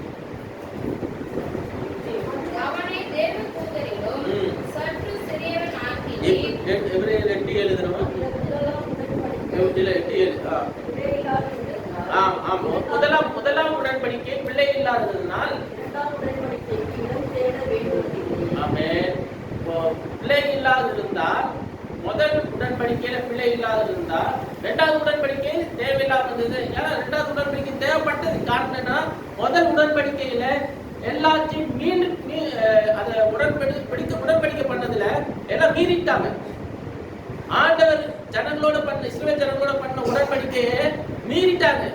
அவனே தேவதூதரிலும் சற்று சிறியவன் ஆக்கினீர். எபிரேயர் 8:7 எழுதுறவா? இல்ல 8:7. முதலாம் உடன்படிக்கை பிள்ளை இல்லாததினால் பிள்ளை இல்லாதிருந்தால், முதல் உடன்படிக்கையில பிள்ளை இல்லாதிருந்தால் இரண்டாவது உடன்படிக்கை தேவையில்லாம இருந்தது. ஏன்னா இரண்டாவது உடன்படிக்கை தேவைப்பட்டது காரணம்னா, முதல் உடன்படிக்கையில எல்லாத்தையும் அதை உடன்படிக்கை பண்ணதுல எல்லாம் மீறிட்டாங்க. ஆண்டவர் ஜனங்களோட பண்ண, இஸ்ரவேல் ஜனங்களோட பண்ண உடன்படிக்கையை மீறிட்டாங்க.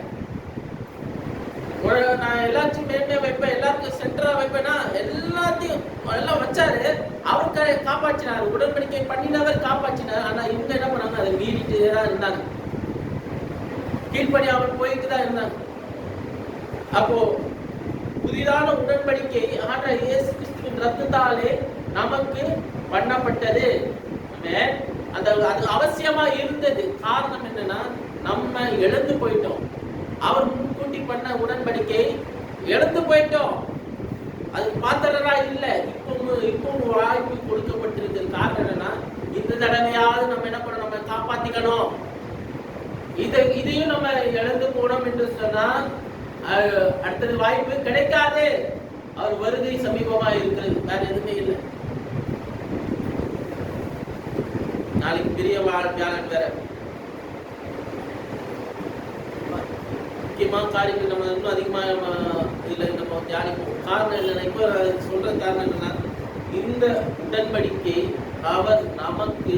நான் எல்லாத்தையும் மேன்மையா வைப்பேன், எல்லாருக்கும் சென்டரா வைப்பேன்னா எல்லாத்தையும் எல்லாம் வச்சாரு. அவருக்கு காப்பாற்றினார், உடன்படிக்கை பண்ணினவர் காப்பாற்றினார். ஆனா இவங்க என்ன பண்ணாங்க, அதை மீறிட்டு தான் இருந்தாங்க. கீழ்ப்படி அவர் போயிட்டு தான் இருந்தாங்க. அப்போ புதிதான உடன்படிக்கை ஆண்டவர் இயேசு கிறிஸ்துவின் ரத்தத்தாலே நமக்கு பண்ணப்பட்டது. அந்த அது அவசியமா இருந்தது. காரணம் என்னன்னா, நம்ம இழந்து போயிட்டோம். அவர் முன்கூட்டி பண்ண உடன்படிக்கை இழந்து போயிட்டோம். அது பாத்திரரா இல்லை. இப்போ வாய்ப்பு கொடுக்கப்பட்டிருக்கு. காரணம் என்னன்னா, இந்த தடவையாவது நம்ம என்ன பண்ணணும், நம்ம காப்பாத்திக்கணும். இதையும் நம்ம இழந்து போனோம் என்று சொன்னா அடுத்தது வாய்ப்பு கிடைக்காது. அவர் வருகை சமீபமா இருக்கிறது, வேற எதுவுமே இல்லை. நாளைக்கு பெரிய வியாழன் வேற. முக்கியமான காரியங்கள் நம்ம இன்னும் அதிகமா இல்லை நம்ம தியானிப்போம். காரணம் இல்லைன்னா, இப்போ சொல்ற காரணம் என்னன்னா, இந்த உடன்படிக்கை அவர் நமக்கு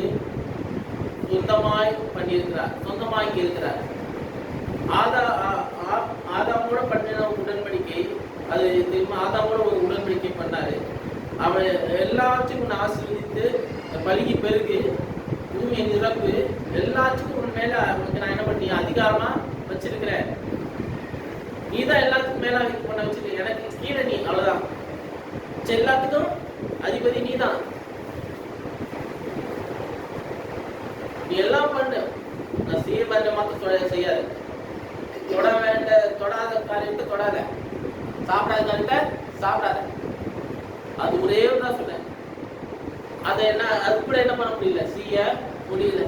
சொந்தமாய் பண்ணியிருக்கிறார், சொந்தமாக்கி இருக்கிறார். ஆதாமோட பண்ணின உடன்படிக்கை, அது திரும்ப ஆதாமோட ஒரு உடன்படிக்கை பண்ணாரு. அவன் எல்லாத்தையும் ஆசீர்வதித்து பழுகி பெருகு பூமியை நிரப்பு, எல்லாத்துக்கும் உன் மேல நான் என்ன பண்ணி அதிகாரமா வச்சிருக்கிறேன். நீதான் எல்லாத்துக்கும் மேல பண்ண வச்சிருக்க, எனக்கு கீழே நீ, அவ்வளவுதான். எல்லாத்துக்கும் அதிபதி நீதான். நீ எல்லாம் பண்ணு, நான் செய்ய வேண்டிய மாத்த செய்யாது. தொடாத காரியத்தை தொடாத, சாப்பிடாத காரியத்தை சாப்பிடாத. அது ஒரே தான் சொன்னேன். அதை என்ன, அது கூட என்ன பண்ண முடியல, செய்ய முடியல.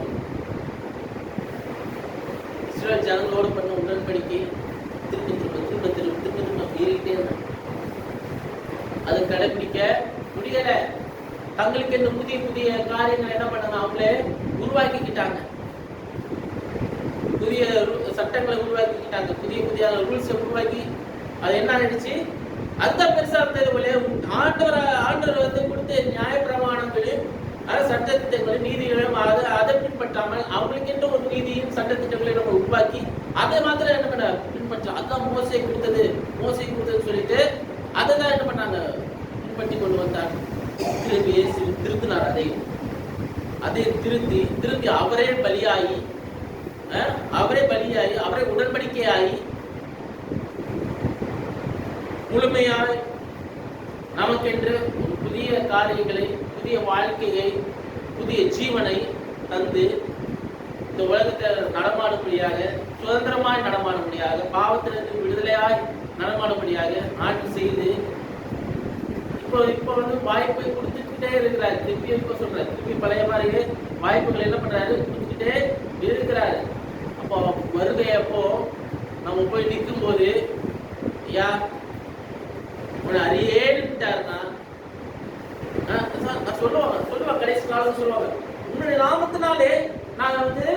இஸ்ரவேல் ஜனங்களோடு பண்ண உடன்படிக்கை திரும்ப மீறிட்டே இருந்தாங்க. அது கடைபிடிக்க முடியல. தங்களுக்கு இந்த புதிய புதிய காரியங்கள் என்ன பண்ணாங்க, அவங்களே உருவாக்கிக்கிட்டாங்க. புதிய சட்டங்களை உருவாக்கிக்கிட்டாங்க, புதிய புதிய ரூல்ஸை உருவாக்கி அது என்ன ஆயிடுச்சு, அதுதான் பெருசா இருந்தது போல. ஆண்டவர் வந்து கொடுத்த நியாய பிரமாணங்களையும் சட்டத்திட்டங்களையும் நீதிகளையும் அதை பின்பற்றாமல் அவங்களுக்கென்று ஒரு நீதியும் சட்டத்திட்டங்களையும் நம்ம உருவாக்கி அதை மாத்திரம் என்ன பண்ண பின்பற்ற, அதுதான் மோசை கொடுத்தது சொல்லிட்டு அதை தான் என்ன பண்ணாங்க, பின்பற்றி கொண்டு வந்தாங்க. திரும்பி திருத்தினார். அதை திருத்தி அவரே பலியாகி அவரே உடன்படிக்கையாகி முழுமையாய் நமக்கென்று புதிய காரியங்களை, புதிய வாழ்க்கையை, புதிய ஜீவனை தந்து இந்த உலகத்தை நடமாடும்படியாக, சுதந்திரமாய் நடமாடும்படியாக, பாவத்திலிருந்து விடுதலையாய் நடமாடும்படியாக ஆண்டு செய்து இப்போ வந்து வாய்ப்பை கொடுத்துக்கிட்டே இருக்கிறாரு. திருப்பி இப்போ சொல்றாரு, திருப்பி பழைய மாதிரியே வாய்ப்புகள் என்ன பண்றாரு, கொடுத்துக்கிட்டே இருக்கிறாரு. அப்போ வருகை அப்போ நம்ம போய் நிற்கும் போது ஐயா உன்னை அறியேன்னுட்டாருன்னா சொல்லுவாங்க கடைசி காலம் சொல்லுவாங்க, உன்னுடைய நாமத்தினாலே நாங்க வந்து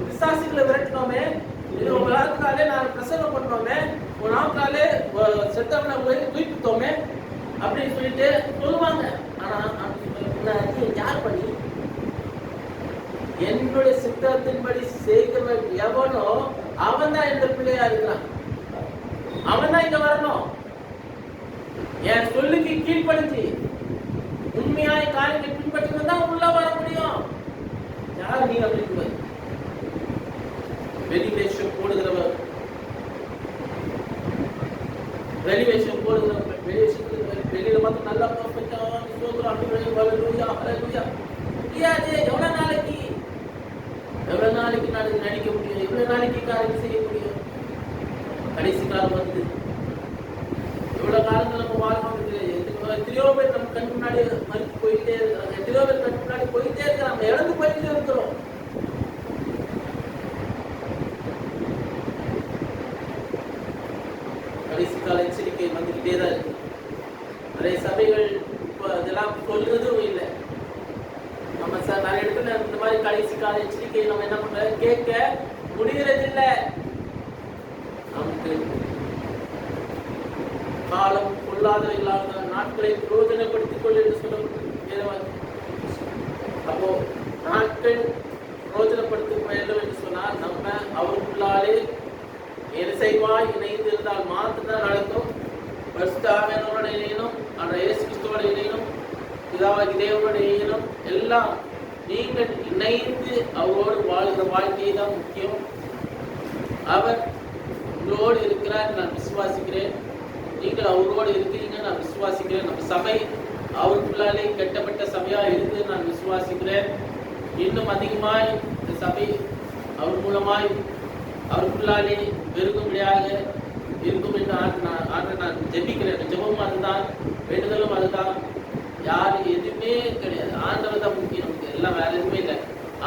விசுவாசிகளை விரட்டினோமே, உங்க நாமத்தினாலே நாங்க பிரசங்கம் பண்ணோமே, உங்க நாமத்தினாலே செத்தவனை போய் தூக்கித்தோமே அப்படின்னு சொல்லிட்டு சொல்லுவாங்க. ஆனா யார் பண்ணி என்னுடைய சித்தத்தின்படி செய்கிறவன் எவனோ அவன் தான் இந்த பிள்ளையா இருக்கிறான், அவன் தான் இங்க வரணும். என் சொல்லுக்கு கீழ்படுத்தி உண்மையாய் காரியங்களை பின்பற்றினா தான் உள்ள வர முடியும். யார் நீங்க அப்படின்னு வெளிவேஷம் போடுகிறவர், வெளிவேஷம் போடுகிறவர், வெளியில பார்த்து நல்லா பர்ஃபெக்ட்டா சோத்ரா ஹalleluya ஹalleluya முடியாது. எவ்வளவு நாளைக்கு நான் நடிக்க முடியும், எவ்வளவு நாளைக்கு காரியம் செய்ய முடியும்? கடைசி காலம் வந்து எவ்வளவு காலங்கள் நம்ம வாழ்க்கை எத்தனையோ பேர் நம்ம கண் முன்னாடி மறுத்து போயிட்டே இருக்கிறாங்க, எத்தனையோ பேர் கண் முன்னாடி போயிட்டே இருக்கிறாங்க, நம்ம இழந்து போயிட்டே இருக்கிறோம். கடைசி கால எச்சரிக்கை வந்துகிட்டே தான் இருக்கு. நிறைய சபைகள் இப்போ அதெல்லாம் சொல்றதும் இல்லை. நம்ம நிறைய இடத்துல இந்த மாதிரி கடைசி கால எச்சரிக்கை நம்ம என்ன பண்ற கேட்க முடிகிறது இல்லை. நமக்கு காலம் கொள்ளாதவர்களாக நாட்களை பிரயோஜனப்படுத்திக் கொள் என்று சொல்லப்பட்டு, அப்போ நாட்கள் பிரயோஜனப்படுத்த வேண்டும் என்று சொன்னால் நம்ம அவருக்குள்ளாலே எரிசைவாய் இணைந்து இருந்தால் மாத்திரம் நடக்கும். பரிசுத்தாவியானவரோட இணையணும், அந்த இயேசு கிறிஸ்துவோட இணையணும், பிதாவாகி தேவனோட இணையணும். எல்லாம் நீங்கள் இணைந்து அவரோடு வாழ்கிற வாழ்க்கையை தான் முக்கியம். அவர் உங்களோடு இருக்கிறார், நான் விசுவாசிக்கிறேன். நீங்கள் அவரோடு இருக்கிறீங்க, நான் விசுவாசிக்கிறேன். நம்ம சபை அவருக்குள்ளாலே கட்டப்பட்ட சபையா இருக்கு, நான் விசுவாசிக்கிறேன். இன்னும் அதிகமாய் இந்த சபை அவர் மூலமாய் அவருக்குள்ளாலே பெருகும்படியாக இருக்கும் என்று நான் ஜெபிக்கிறேன். ஜெபமும் அதுதான், வேண்டுதலும் அதுதான். யாரு எதுவுமே கிடையாது, ஆண்டவர் தான் முக்கியம். நமக்கு எல்லாம் வேற எதுவுமே இல்லை,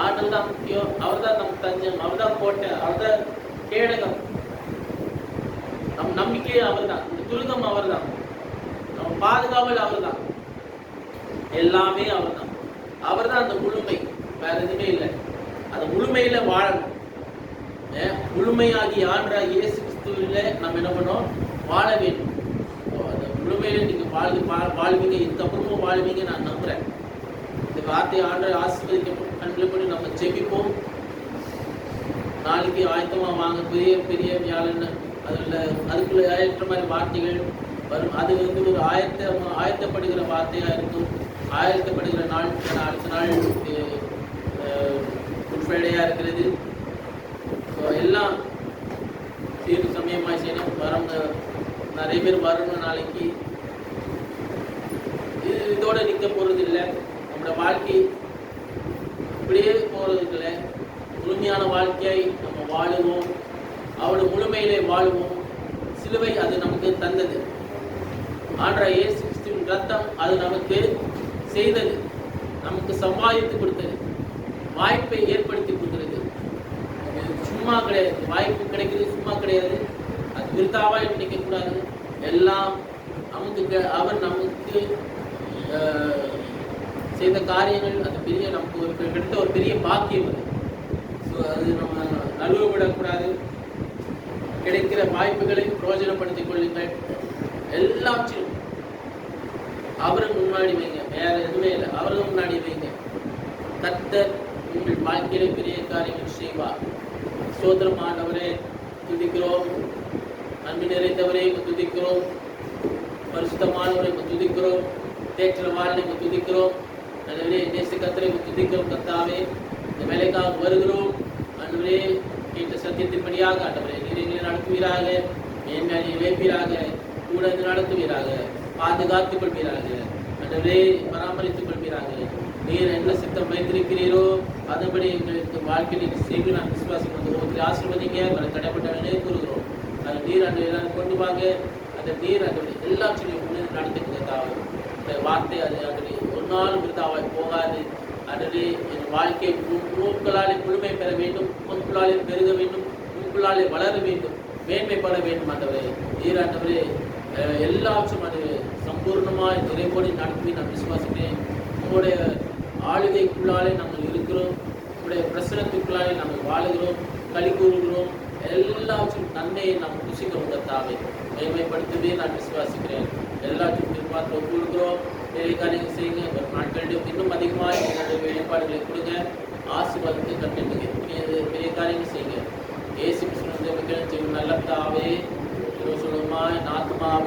ஆண்டவர் தான் முக்கியம். அவர் தான் நம்ம தஞ்சம், அவர் தான் கோட்டை, அவர் தான் கேடகம். நம் நம்பிக்கையே அவர் தான், இந்த துருகம் அவர் தான், நம்ம பாதுகாவல் அவர் தான், எல்லாமே அவர் தான். அவர் தான் அந்த முழுமை, வேற எதுவுமே இல்லை. அந்த முழுமையில வாழணும். முழுமையாகி ஆண்டவராகிய இயேசு கிறிஸ்துவிலே நம்ம என்ன பண்ணோம், வாழ வேண்டும். அந்த முழுமையில நீங்க வாழ்வீங்க, இதுக்கப்புறமும் வாழ்வீங்க நான் நம்புறேன். இந்த வார்த்தையை ஆண்டவர் ஆசீர்வதிக்கப்படும் கண்களை பண்ணி நம்ம ஜெபிப்போம். நாளைக்கு ஆயத்தமா வாங்க, பெரிய பெரிய வியாழன் அதுக்குள்ள ஏற்ற மாதிரி வார்த்தைகள் வரும். அது வந்து ஒரு ஆயத்தப்படுகிற வார்த்தையா இருக்கும். ஆயத்தப்படுகிற நாள் அடுத்த நாள் குட் ஃப்ரைடேயா இருக்கிறது. எல்லாம் தீர்வு சமயமாக செய்யணும். வரவங்க நிறைய பேர் வரணும். நாளைக்கு இதோட நிற்க போறது இல்லை. நம்மளோட வாழ்க்கை இப்படியே போறது இல்லை. முழுமையான வாழ்க்கையை நம்ம வாழுவோம், அவளோட முழுமையிலே வாழ்வோம். சிலுவை அது நமக்கு தந்தது. ஆண்டவராகிய இயேசு கிறிஸ்துவின் ரத்தம் அது நமக்கு செய்தது, நமக்கு சம்பாதித்து கொடுத்தது, வாய்ப்பை ஏற்படுத்தி கொடுக்கிறது. சும்மா கிடையாது, வாய்ப்பு கிடைக்கிறது சும்மா கிடையாது. அது விருத்தாவாய் நினைக்கக்கூடாது. எல்லாம் நமக்கு அவர் நமக்கு செய்த காரியங்கள், அது பெரிய நமக்கு ஒரு கிடைத்த ஒரு பெரிய பாக்கியம். அது ஸோ அது நம்ம நழுவவிடக்கூடாது. கிடைக்கிற வாய்ப்புகளை பிரயோஜனப்படுத்திக் கொள்ளுங்கள். எல்லாவற்றிலும் அவருக்கு முன்னாடி வைங்க, வேற எதுவுமே இல்லை. அவருக்கு முன்னாடி வைங்க. கர்த்தர் உங்கள் வாழ்க்கையிலே பெரிய காரியங்கள் செய்வார். சோதரமானவரே துதிக்கிறோம், அன்பு நிறைந்தவரே துதிக்கிறோம், பரிசுத்தமானவரை துதிக்கிறோம், தேற்றவாளனை துதிக்கிறோம். ஆண்டவரே தேச கர்த்தரை துதிக்கிறோம். கர்த்தாவே இந்த வேலைக்காக வருகிறோம். ஆண்டவரே கேட்ட சத்தியத்தின்படியாக ஆண்டவரே நீர் எங்களை நடத்துவீராக, மேன்மையை வைப்பீராக, கூட நடத்துவீராக, பாதுகாத்துக் கொள்வீராக, ஆண்டவரே பராமரித்துக் கொள்வீராக. நீர் என்ன சித்தம் வைத்திருக்கிறீரோ அதுபடி எங்களுக்கு வாழ்க்கையில் செய்து நான் விசுவாசம் வந்து ஒவ்வொரு ஆசீர்வதிங்க. உங்களை தடைப்பட்ட கூறுகிறோம். அது நீர் அன்று எல்லாரும் கொண்டு வாங்க. அந்த நீர் அதோடைய எல்லாத்தையும் முன்னேறி நடத்துகிற தாவை இந்த வார்த்தை அது அதோடைய ஒரு நாள் விருதாவாய் போகாது. அதோடைய என் வாழ்க்கை உங்களுக்குள்ளாலே முழுமை பெற வேண்டும், உங்களுக்குள்ளாலே பெருக வேண்டும், உங்களுக்குள்ளாலே வளர வேண்டும், மேன்மைப்பட வேண்டும். ஆண்டவரே நீர் ஆண்டவரே எல்லாவற்றும் அது சம்பூர்ணமாய் நிறைவோடு நடத்தி நான் விசுவாசிக்கிறேன். உங்களுடைய ஆளுகைக்குள்ளாலே நாங்கள் இருக்கிறோம், உங்களுடைய பிரசனத்துக்குள்ளாலே நாங்கள் வாழுகிறோம், களி கூறுகிறோம். எல்லாவற்றும் நன்மையை நாம் புசிக்கிறோம். கர்த்தாவே மேன்மைப்படுத்தவே நான் விசுவாசிக்கிறேன். எல்லாத்தையும் திருப்பாத்து ஒப்புக்கிறோம். பெரிய காரியங்கள் செய்யுங்க. ஒரு நாட்களிலும் இன்னும் அதிகமாக எங்களுடைய வெளிப்பாடுகளை கொடுங்க. ஆசீர்வாதத்தை கற்றுங்க. பெரிய காரியங்கள் செய்யுங்க. ஏசு கிறிஸ்துவின் நல்ல தாவே சொல்லுமா ஆத்மாவே